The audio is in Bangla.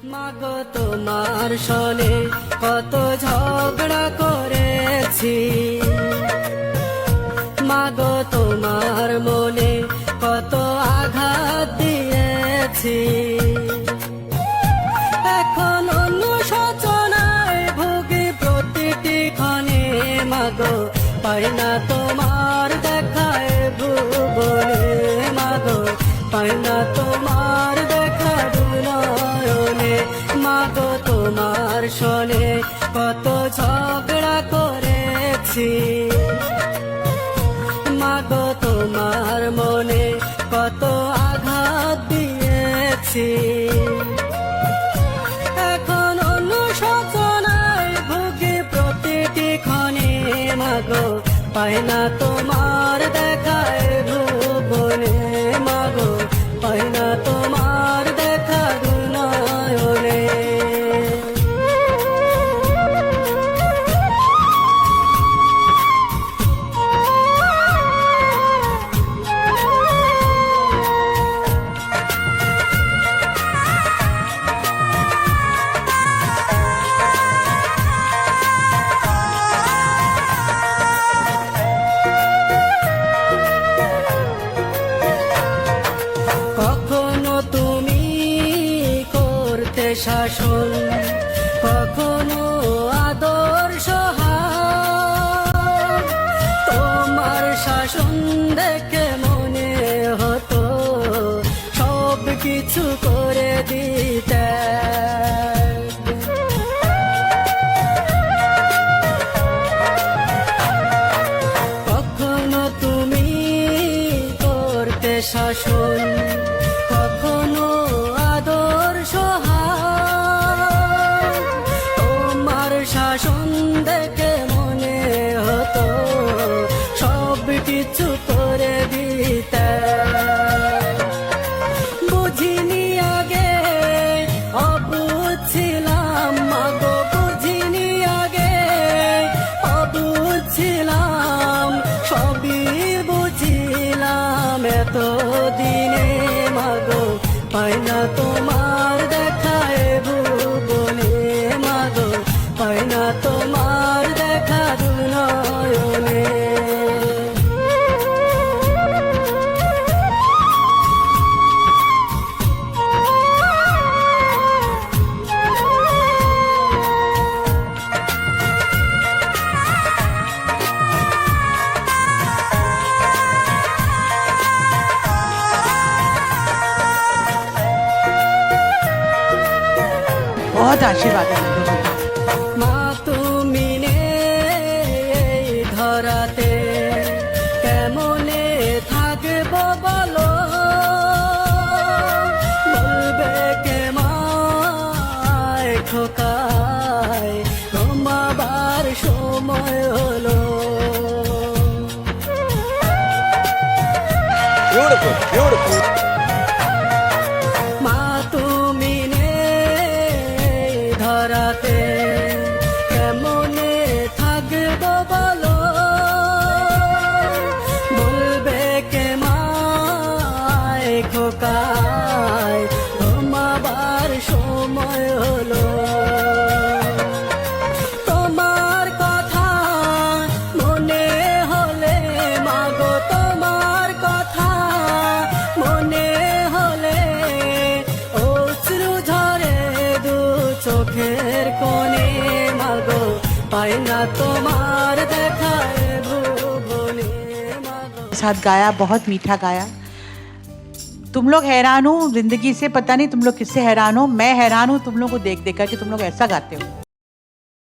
মাগো তোমার সনে কত ঝগড়া করেছি, মাগো তোমার মনে কত আঘাত দিয়েছি। এখন অনুশোচনায় ভুগি প্রতিটি ক্ষণে, মাগো পাই না তোমার দেখায় ভুবনে, মাগো পাই না তোমার দেখা নয়নে। মাগো তোমার সনে কত ঝগড়া করেছি, মাগো তোমার মনে কত আঘাত দিয়েছি। এখন অনুশোচনায় ভুগি প্রতিটি ক্ষণে, মাগো পাই না তোমার দেখায় ভুবনে, মাগো পাই না তোমার দেখা নয়নে। কখনো তুমি করতে শাসন, কখনো আদর্শ হার, তোমার শাসন দেখে মনে হতো সব কিছু করে দিতে। কখনো তুমি করতে শাসন, কখনো আদর্শ হার, তোমার শাসন দেখে মনে হতো সব কিছু করে দিতে। বুঝিনি আগে অবুঝ ছিলাম, মাগো বুঝিনি আগে অবুঝ ছিলাম, সবই বুঝিলাম এতদিনে। মাগো পাই না তোমার দেখায় ভুবনে, মাগো পাই না তোমার দেখা নয়নে। बहुत आशीर्वाद है। মা তুমি নেই ধরাতে কেমনে থাকবো বলো, বলবে কে মায় খোকায় তোমাবার সময় হলো। Beautiful, beautiful. মা তুমি নেই ধরাতে কেমনে থাকবো বলো, বলবে কে মায় খোকায় তোমাবার সময় হলো। তোমার কথা মনে হলে, মাগো তোমার কথা মনে হলে অশ্রু ঝরে দু চোখের কোণে, মাগো পাই না তোমার দেখায় ভুবনে, মাগো। साथ गाया, बहुत मीठा गाया। तुम लोग हैरान हो जिंदगी से, पता नहीं तुम लोग किससे हैरान हो। मैं हैरान हूँ तुम लोग को देख देख कर कि तुम लोग ऐसा गाते हो।